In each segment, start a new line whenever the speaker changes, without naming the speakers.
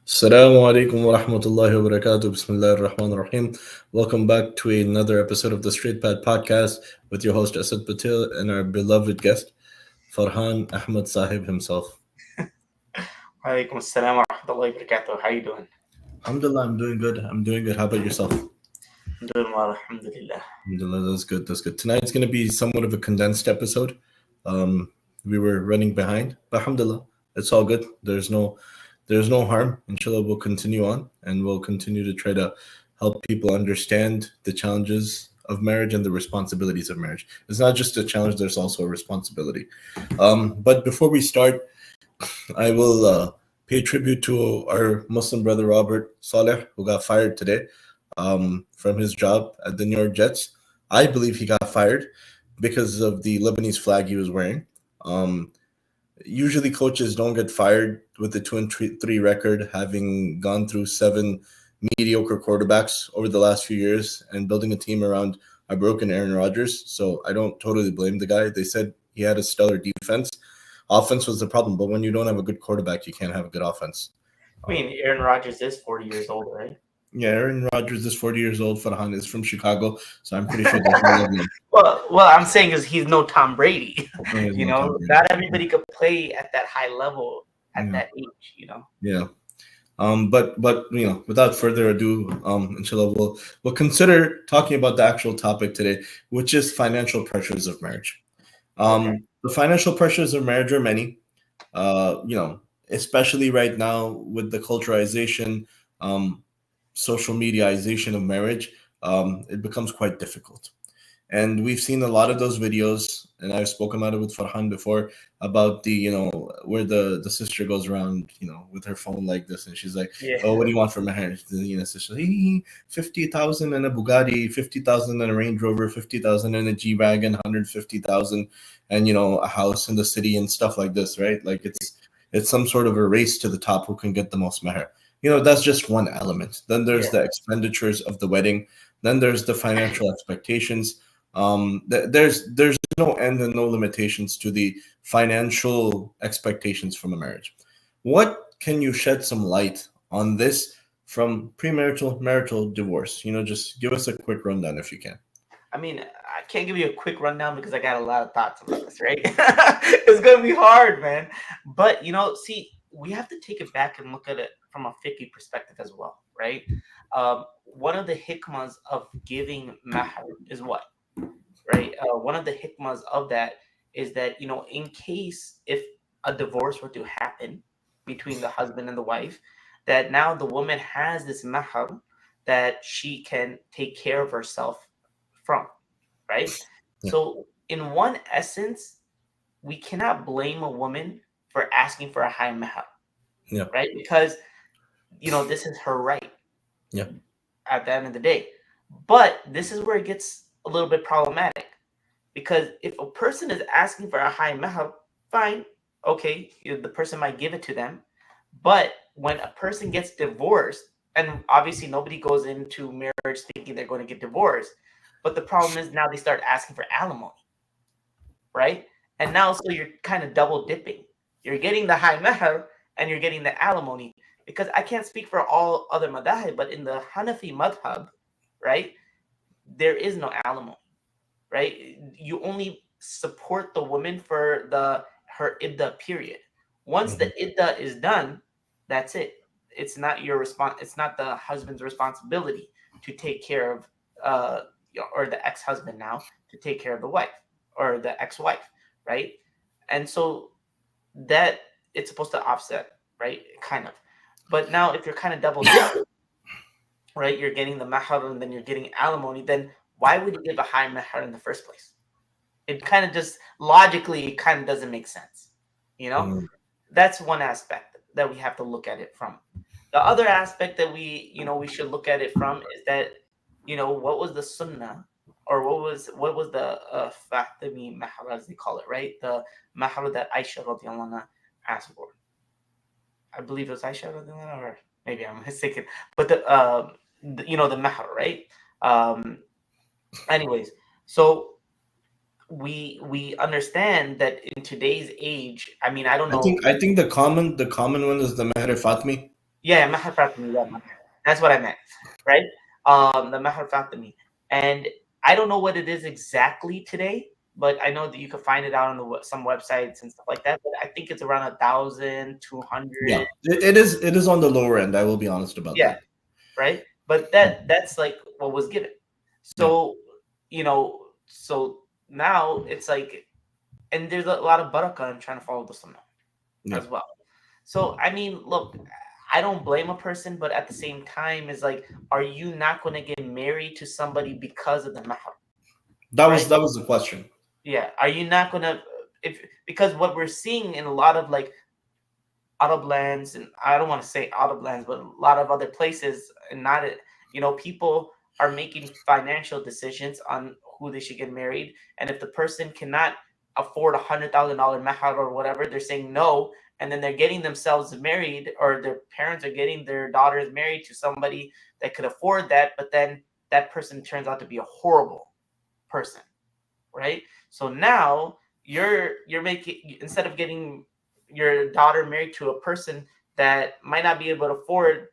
Assalamu alaikum wa rahmatullahi wa barakatuh. Bismillah ar-Rahman ar-Rahim. Welcome back to another episode of the Straight Pad Podcast with your host Asad Patel and our beloved guest Farhan Ahmed Sahib himself.
Walaikum assalam wa rahmatullahi wa barakatuh. How you doing?
Alhamdulillah, I'm doing good. I'm doing good. How about yourself?
I'm doing well, alhamdulillah.
Alhamdulillah, that's good. That's good. Tonight's going to be somewhat of a condensed episode. Um, we were running behind, but alhamdulillah, it's all good. There's no harm. Inshallah, we'll continue on and we'll continue to try to help people understand the challenges of marriage and the responsibilities of marriage. It's not just a challenge, there's also a responsibility. But before we start, I will pay tribute to our Muslim brother Robert Saleh, who got fired today from his job at the New York Jets. I believe he got fired because of the Lebanese flag he was wearing. Um, Usually, coaches don't get fired with a 2-3 record, having gone through seven mediocre quarterbacks over the last few years and building a team around a broken Aaron Rodgers. So I don't totally blame the guy. They said he had a stellar defense. Offense was the problem, but when you don't have a good quarterback, you can't have a good offense.
I mean, Aaron Rodgers is 40 years old, right?
Yeah, Aaron Rodgers is 40 years old. Farhan is from Chicago, so I'm pretty sure there's no love there.
Well, I'm saying is he's no Tom Brady.
No, there's no Tom Brady.
Not everybody could play at that high level at
Yeah.
that age.
Yeah. But without further ado, inshallah, we'll consider talking about the actual topic today, which is financial pressures of marriage.
Okay.
The financial pressures of marriage are many. Especially right now with the culturalization, social mediaization of marriage, it becomes quite difficult. And we've seen a lot of those videos, and I've spoken about it with Farhan before about where the sister goes around, with her phone like this, and she's like,
Yeah.
"Oh, what do you want for marriage?" The sister, hey, 50,000 in a Bugatti, 50,000 in a Range Rover, 50,000 in a G wagon, 150,000, and a house in the city and stuff like this, right? Like it's some sort of a race to the top who can get the most meher. That's just one element. Then there's
Yeah.
the expenditures of the wedding. Then there's the financial expectations. There's no end and no limitations to the financial expectations from a marriage. What can you shed some light on this from premarital, marital, divorce? Just give us a quick rundown if you can.
I mean, I can't give you a quick rundown because I got a lot of thoughts about this, right? It's gonna be hard, man. But see, we have to take it back and look at it from a fiqh perspective as well, right? One of the hikmas of giving mahar is what, right? One of the hikmas of that is that in case if a divorce were to happen between the husband and the wife, that now the woman has this mahar that she can take care of herself from, right?
Yeah.
So, in one essence, we cannot blame a woman for asking for a high mahar,
Yeah.
right? Because this is her right.
Yeah.
At the end of the day, but this is where it gets a little bit problematic, because if a person is asking for a high mahar, fine, okay, the person might give it to them, but when a person gets divorced, and obviously nobody goes into marriage thinking they're going to get divorced, but the problem is now they start asking for alimony, right? And now, so you're kind of double dipping. You're getting the high mahar and you're getting the alimony. Because I can't speak for all other madhab, but in the Hanafi madhab, right, there is no alimony, right? You only support the woman for her iddah period. Once the iddah is done, that's it. It's not your It's not the husband's responsibility to take care of, or the ex-husband now to take care of the wife or the ex-wife, right? And so that it's supposed to offset, right? Kind of. But now, if you're kind of double dipping, right? You're getting the mahar and then you're getting alimony. Then why would you give a high mahar in the first place? It kind of just logically kind of doesn't make sense. That's one aspect that we have to look at it from. The other aspect that we should look at it from is that what was the sunnah, or what was the Fatimi mahar, as they call it, right? The mahar that Aisha radiallahu anha asked for. I believe it was Aisha, or maybe I'm mistaken. But the mahar, right? Anyways, so we understand that in today's age, I mean, I don't
I
know.
think I think the common one is the Meher Fatmi.
Yeah, mahar fatimi. That's what I meant, right? The mahar fatimi, and I don't know what it is exactly today, but I know that you can find it out on some websites and stuff like that. But I think it's around 1,200.
Yeah, it is on the lower end. I will be honest about
Yeah,
that.
right. But that's like what was given.
Yeah,
So so now it's like, and there's a lot of barakah in trying to follow the sunnah
yeah.
as well. So I mean, look, I don't blame a person, but at the same time, is like, are you not going to get married to somebody because of the mahar,
That was
right?
that was the question.
Yeah, are you not going to, if because what we're seeing in a lot of like Arab lands, and I don't want to say Arab lands, but a lot of other places, and not people are making financial decisions on who they should get married, and if the person cannot afford $100,000 mahar or whatever, they're saying no, and then they're getting themselves married, or their parents are getting their daughters married to somebody that could afford that, but then that person turns out to be a horrible person, right? So now you're making, instead of getting your daughter married to a person that might not be able to afford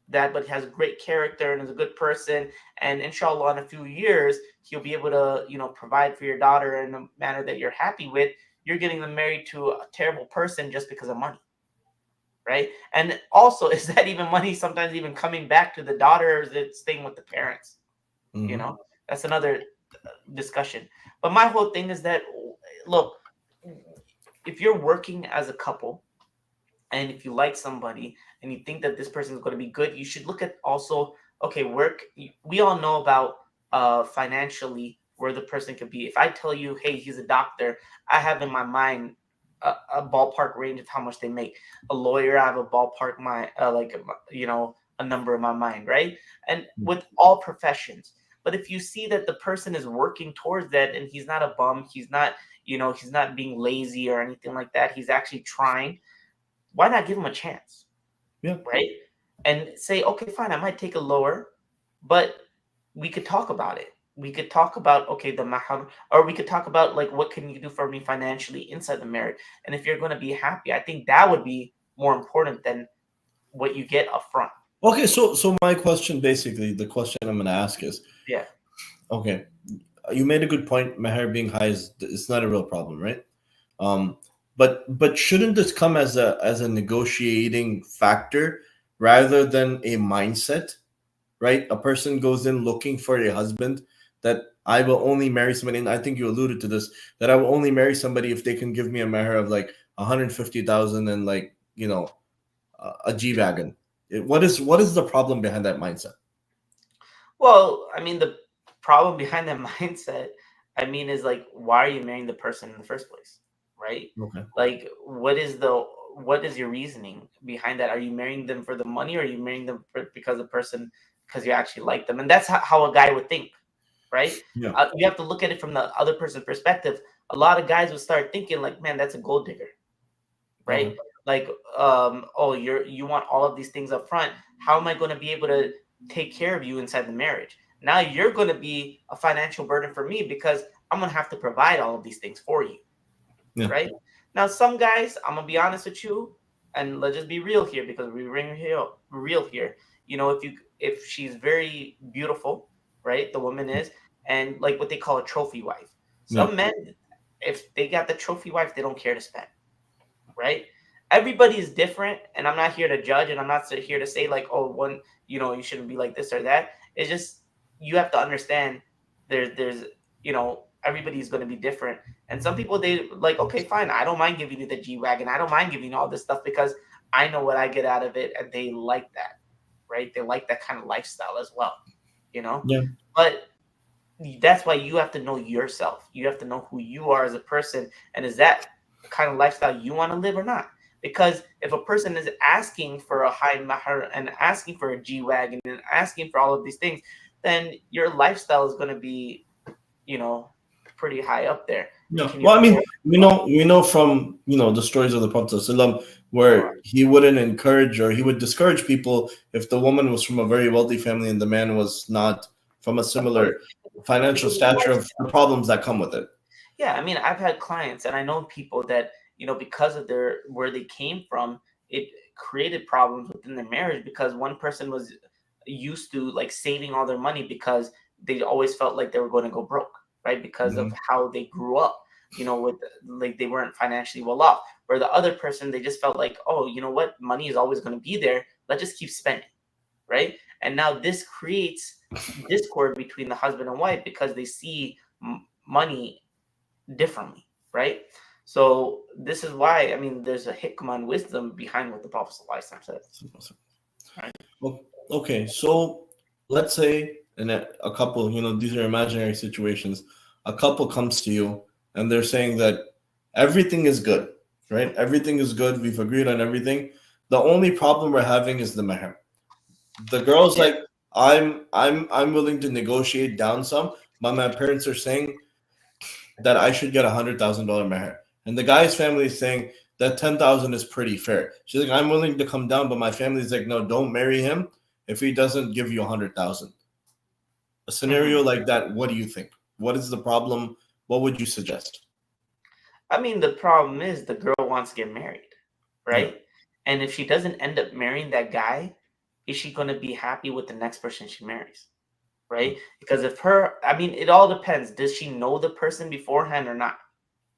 that, but has great character and is a good person, and inshallah in a few years he'll be able to provide for your daughter in a manner that you're happy with. You're getting them married to a terrible person just because of money, right? And also, is that even money sometimes even coming back to the daughter, or is it staying with the parents? you
Hmm.
know that's another discussion. But my whole thing is that, look, if you're working as a couple, and if you like somebody and you think that this person is going to be good, you should look at also, okay, work. We all know about financially where the person could be. If I tell you, hey, he's a doctor, I have in my mind a ballpark range of how much they make. A lawyer, I have a ballpark my a number in my mind, right? And with all professions. But if you see that the person is working towards that, and he's not a bum, he's not being lazy or anything like that, he's actually trying, why not give him a chance,
Yeah.
right? And say, okay, fine, I might take a lower, but we could talk about it. We could talk about, okay, the mahar, or we could talk about like, what can you do for me financially inside the marriage? And if you're going to be happy, I think that would be more important than what you get up front.
Okay, so my question, basically, the question I'm going to ask is,
Yeah.
okay, you made a good point. Meher being high is it's not a real problem, right? Um, but shouldn't this come as a negotiating factor rather than a mindset, right? A person goes in looking for a husband that I will only marry somebody, and I think you alluded to this, that I will only marry somebody if they can give me a meher of like 150,000 and like a G wagon. What is the problem behind that mindset?
Well, I mean, the problem behind that mindset, I mean, is like, why are you marrying the person in the first place, right?
Okay.
Like, what is your reasoning behind that? Are you marrying them for the money, or are you marrying them because the person, because you actually like them? And that's how a guy would think, right?
Yeah.
You have to look at it from the other person's perspective. A lot of guys would start thinking like, man, that's a gold digger, right?
Okay.
Like, oh, you want all of these things up front. How am I going to be able to take care of you inside the marriage? Now you're going to be a financial burden for me, because I'm going to have to provide all of these things for you,
Yeah.
right? Now, some guys, I'm gonna be honest with you, and let's just be real here, because we ring here real here. If she's very beautiful, right? The woman is, and like what they call a trophy wife.
Yeah.
Some men, if they got the trophy wife, they don't care to spend, right? Everybody is different, and I'm not here to judge, and I'm not here to say like, oh, you shouldn't be like this or that. It's just, you have to understand, there's everybody's going to be different, and some people, they like, okay, fine, I don't mind giving you the G wagon, I don't mind giving you all this stuff, because I know what I get out of it, and they like that, right? They like that kind of lifestyle as well, you know.
Yeah.
But that's why you have to know yourself. You have to know who you are as a person, and is that the kind of lifestyle you want to live or not? Because if a person is asking for a high mahar and asking for a G wagon and asking for all of these things, then your lifestyle is going to be, you know, pretty high up there.
Yeah.
Can you
Well, I mean,
afford
we
it? Well,
know from the stories of the Prophet ﷺ, where he wouldn't encourage, or he would discourage people if the woman was from a very wealthy family and the man was not from a
of course,
similar financial
because of
stature,
life.
of the problems that come with it.
Yeah, I mean, I've had clients, and I know people that, because of where they came from, it created problems within their marriage because one person was used to like saving all their money because they always felt like they were going to go broke, right? Because of how they grew up, with like they weren't financially well off. Where the other person, they just felt like, oh, you know what, money is always going to be there. Let's just keep spending, right? And now this creates discord between the husband and wife because they see money differently, right? So this is why, I mean, there's a hikmah and wisdom behind what the Prophet ﷺ says. Right?
Well, okay, so let's say in a couple, these are imaginary situations. A couple comes to you and they're saying that everything is good, right? Everything is good. We've agreed on everything. The only problem we're having is the mahar. The girl's like, I'm willing to negotiate down some, but my parents are saying that I should get $100,000 mahar, and the guy's family is saying that 10,000 is pretty fair. She's like, I'm willing to come down, but my family's like, no, don't marry him if he doesn't give you 100,000. A scenario like that, what do you think? What is the problem? What would you suggest?
I mean, the problem is the girl wants to get married, right? And if she doesn't end up marrying that guy, is she going to be happy with the next person she marries? Right? Because I mean, it all depends. Does she know the person beforehand or not?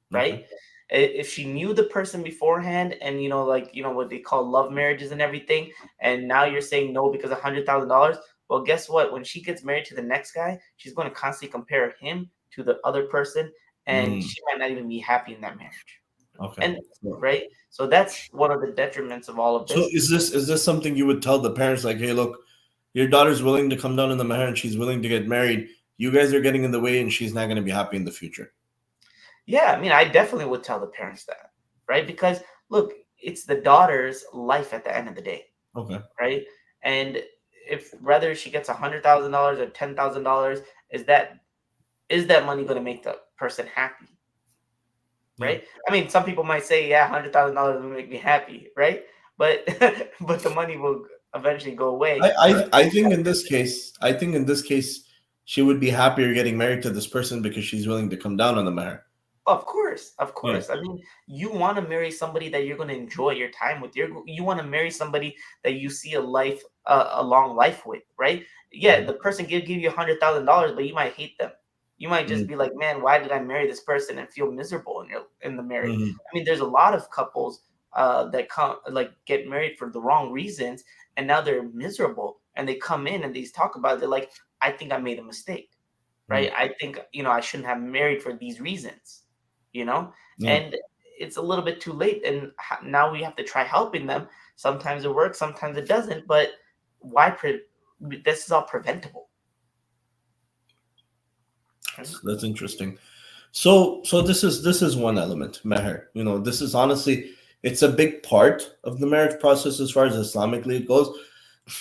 Right? If she knew the person beforehand and, what they call love marriages and everything, and now you're saying no because $100,000, well, guess what? When she gets married to the next guy, she's going to constantly compare him to the other person, and she might not even be happy in that marriage.
Okay.
And right, so that's one of the detriments of all of this.
So is this something you would tell the parents, like, hey, look, your daughter's willing to come down in the mahar and she's willing to get married. You guys are getting in the way and she's not going to be happy in the future.
Yeah, I mean, I definitely would tell the parents that, right? Because look, it's the daughter's life at the end of the day.
Okay.
Right? And if whether she gets $100,000 or $10,000, is that money going to make the person happy? Right? I mean, some people might say, yeah, $100,000 will make me happy, right? But but the money will eventually go away.
I think in this case, she would be happier getting married to this person because she's willing to come down on the mahar.
Of course.
Yeah.
I mean, you want to marry somebody that you're going to enjoy your time with. You want to marry somebody that you see a long life with, right? Yeah, the person give you $100,000, but you might hate them. You might just be like, man, why did I marry this person and feel miserable in the marriage? I mean, there's a lot of couples that get married for the wrong reasons, and now they're miserable. And they come in and they talk about it. They're like, I think I made a mistake, right? I think I shouldn't have married for these reasons, and it's a little bit too late. And now we have to try helping them. Sometimes it works, sometimes it doesn't. But why? This is all preventable.
That's interesting. So this is one element, mahar. This is honestly, it's a big part of the marriage process as far as Islamically it goes.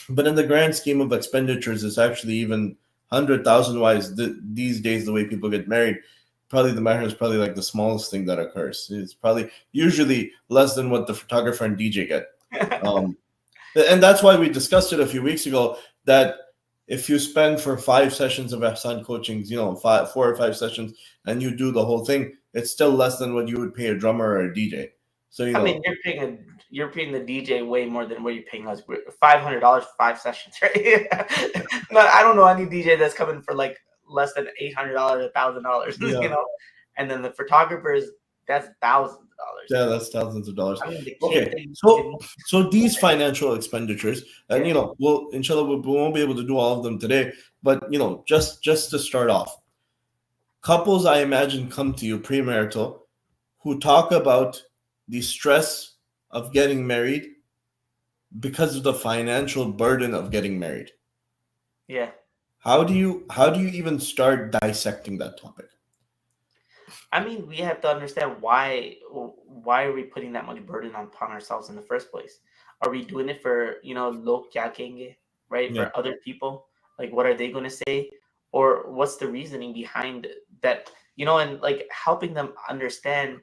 But in the grand scheme of expenditures, it's actually even 100,000 wise these days. The way people get married, probably the mahar is probably like the smallest thing that occurs. It's probably usually less than what the photographer and DJ get. And that's why we discussed it a few weeks ago that if you spend for 5 sessions of Ihsan coachings, 4 or 5 sessions, and you do the whole thing, it's still less than what you would pay a drummer or a DJ. So
I mean, you're paying the DJ way more than what you're paying us. $500 for 5 sessions, right? No, I don't know any DJ that's coming for like less than $800, $1,000, And then the photographers, that's thousands of dollars.
Yeah, that's thousands of dollars.
I mean,
okay, so these financial expenditures, and we'll inshallah we won't be able to do all of them today, but just to start off, couples I imagine come to you premarital who talk about the stress of getting married because of the financial burden of getting married.
Yeah.
How do you even start dissecting that topic?
I mean, we have to understand why are we putting that much burden upon ourselves in the first place? Are we doing it for, log kya kenge, right?
Yeah.
For other people? Like, what are they going to say? Or what's the reasoning behind that, and like helping them understand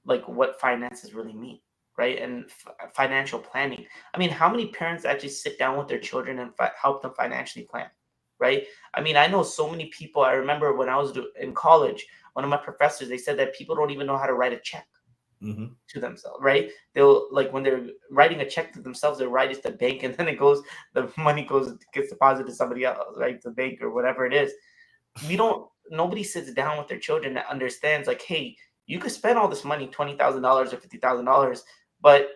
like what finances really mean, right? And financial planning. I mean, how many parents actually sit down with their children and help them financially plan, right? I mean, I know so many people. I remember when I was in college, one of my professors, they said that people don't even know how to write a check,
Mm-hmm.
to themselves, right? They'll like when they're writing a check to themselves, they'll write it to the bank, and then the money gets deposited to somebody else, right? The bank or whatever it is. Nobody sits down with their children that understands like, hey, you could spend all this money, $20,000 or $50,000, but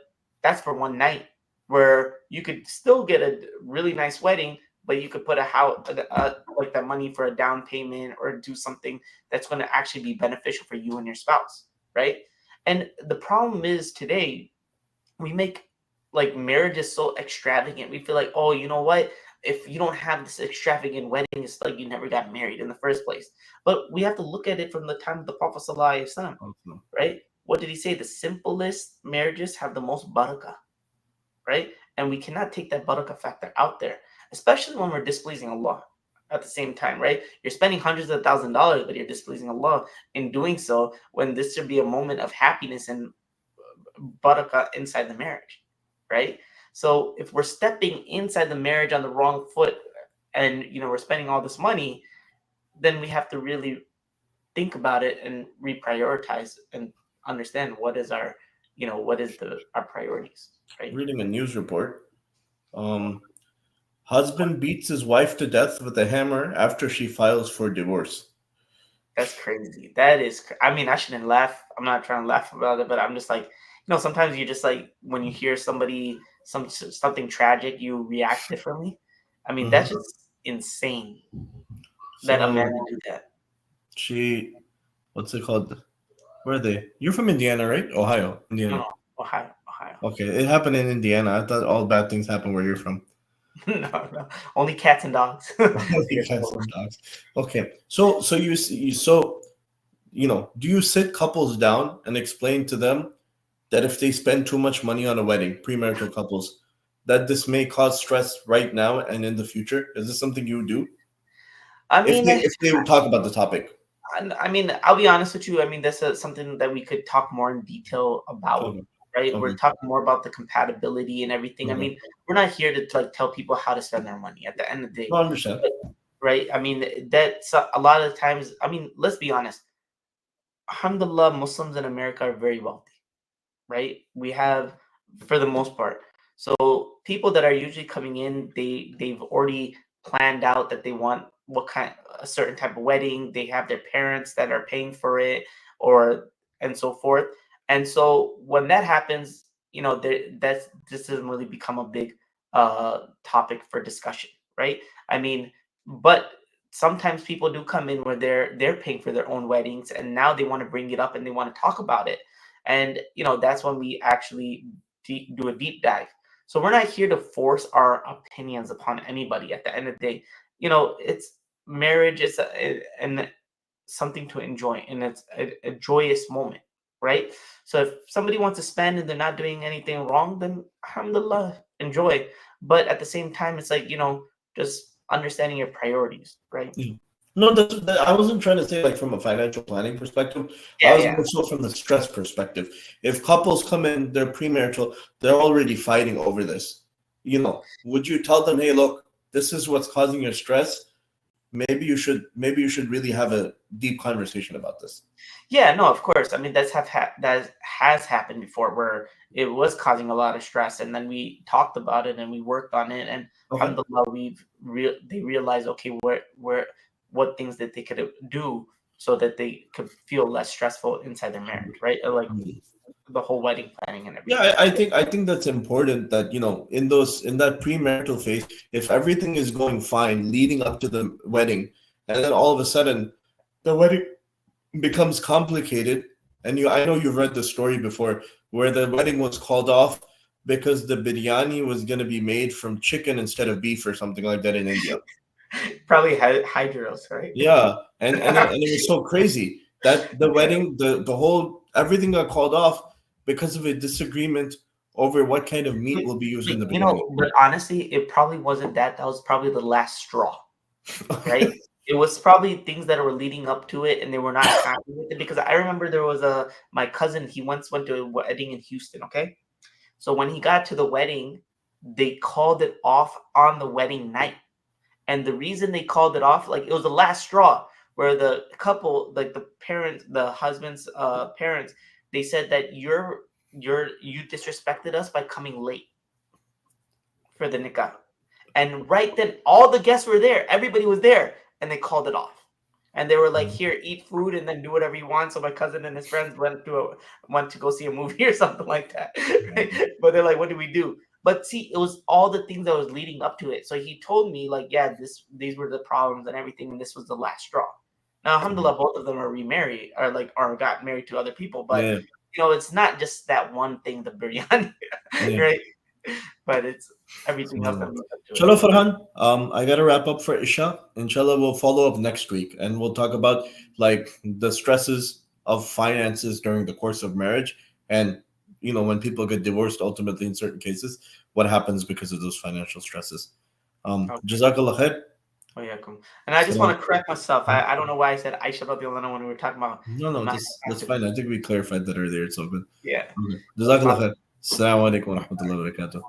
that's for one night where you could still get a really nice wedding, but you could put a house, like that money for a down payment or do something that's going to actually be beneficial for you and your spouse, right? And the problem is today we make like marriage is so extravagant. We feel like, oh, you know what? If you don't have this extravagant wedding, it's like you never got married in the first place. But we have to look at it from the time of the Prophet Sallallahu Alaihi Wasallam,
Awesome.
right? What did he say? The simplest marriages have the most barakah, right? And we cannot take that barakah factor out there, especially when we're displeasing Allah at the same time, right? You're spending hundreds of $1,000s, but you're displeasing Allah in doing so when this should be a moment of happiness and barakah inside the marriage, right? So if we're stepping inside the marriage on the wrong foot and we're spending all this money, then we have to really think about it and reprioritize and understand what is our our priorities, right?
Reading a news report. Um, Husband beats his wife to death with a hammer after she files for divorce.
That's crazy. That is, I mean, I shouldn't laugh. I'm not trying to laugh about it, but I'm just like, sometimes you just like when you hear something tragic, you react differently. I mean,
Mhm.
that's just insane that a man
So
would do that.
she, what's it called? Where are they? You're from Indiana, right? Ohio,
No,
Indiana.
no, Ohio, Ohio.
Okay, it happened in Indiana. I thought all bad things happen where you're from.
No, no, only cats and dogs.
Only cats and dogs. Okay, so do you sit couples down and explain to them that if they spend too much money on a wedding, premarital couples, that this may cause stress right now and in the future? Is this something you would do
I mean,
if they would talk about the topic?
I mean, I'll be honest with you. I mean, that's something that we could talk more in detail about,
Okay,
right? We're
okay,
talking more about the compatibility and everything. I
okay.
mean, we're not here to like tell people how to spend their money. At the end of the
No,
day,
I understand.
right? I mean, that's a lot of the times. I mean, let's be honest. Alhamdulillah, Muslims in America are very wealthy, right? We have, for the most part. So people that are usually coming in, they've already planned out that they want what kind a certain type of wedding. They have their parents that are paying for it, or and so forth. And so when that happens, this doesn't really become a big topic for discussion, right? I mean, but sometimes people do come in where they're paying for their own weddings, and now they want to bring it up and they want to talk about it, and that's when we actually do a deep dive. So we're not here to force our opinions upon anybody. At the end of the day, it's marriage is and something to enjoy, and it's a joyous moment, right? So if somebody wants to spend and they're not doing anything wrong, then alhamdulillah, enjoy. But at the same time, it's like just understanding your priorities, right?
Yeah. No, I wasn't trying to say like from a financial planning perspective. I
Yeah,
was
yeah.
more so from the stress perspective. If couples come in, they're premarital, they're already fighting over this. Would you tell them, hey, look, this is what's causing your stress? Maybe you should really have a deep conversation about this.
Yeah, no, of course. I mean, that has happened before, where it was causing a lot of stress, and then we talked about it and we worked on it, and
Okay.
alhamdulillah, they realized, okay, what things that they could do so that they could feel less stressful inside their marriage, right? Like the whole wedding planning and
Yeah,
everything.
I think that's important that in that premarital phase, if everything is going fine leading up to the wedding, and then all of a sudden the wedding becomes complicated, and I know you've read the story before where the wedding was called off because the biryani was going to be made from chicken instead of beef or something like that in India.
Probably hydros, right?
Yeah, and it was so crazy that the wedding, the whole everything got called off because of a disagreement over what kind of meat will be used in the biryani.
But honestly, it probably wasn't that. That was probably the last straw, right?
Okay.
It was probably things that were leading up to it, and they were not happy with it, because I remember there was my cousin. He once went to a wedding in Houston. Okay, so when he got to the wedding, they called it off on the wedding night, and the reason they called it off, like it was the last straw, where the couple, like the husband's parents, they said that you disrespected us by coming late for the nikah. And right then, all the guests were there. Everybody was there, and they called it off. And they were like, "Here, eat food, and then do whatever you want." So my cousin and his friends went to go see a movie or something like that. Right? But they're like, "What do we do?" But see, it was all the things that was leading up to it. So he told me, like, yeah, these were the problems and everything, and this was the last straw. Now, alhamdulillah, both of them are remarried, or got married to other people. But
Yeah.
you know, it's not just that one thing, the biryani,
Yeah.
right? But it's everything else that leads up to it.
Inshallah, Farhan, I gotta wrap up for Isha. Inshallah, we'll follow up next week and we'll talk about like the stresses of finances during the course of marriage, and you know, when people get divorced, ultimately in certain cases, what happens because of those financial stresses.
Okay.
Jazakallah khair.
Oh, yeah, cool. And I just want to correct myself. I don't know why I said Aisha radiallahu anha when we were talking about.
No, that's fine. I think we clarified that earlier. It's all good.
Yeah.
Jazakallah khair. Assalamu alaikum wa rahmatullahi wa barakatuh.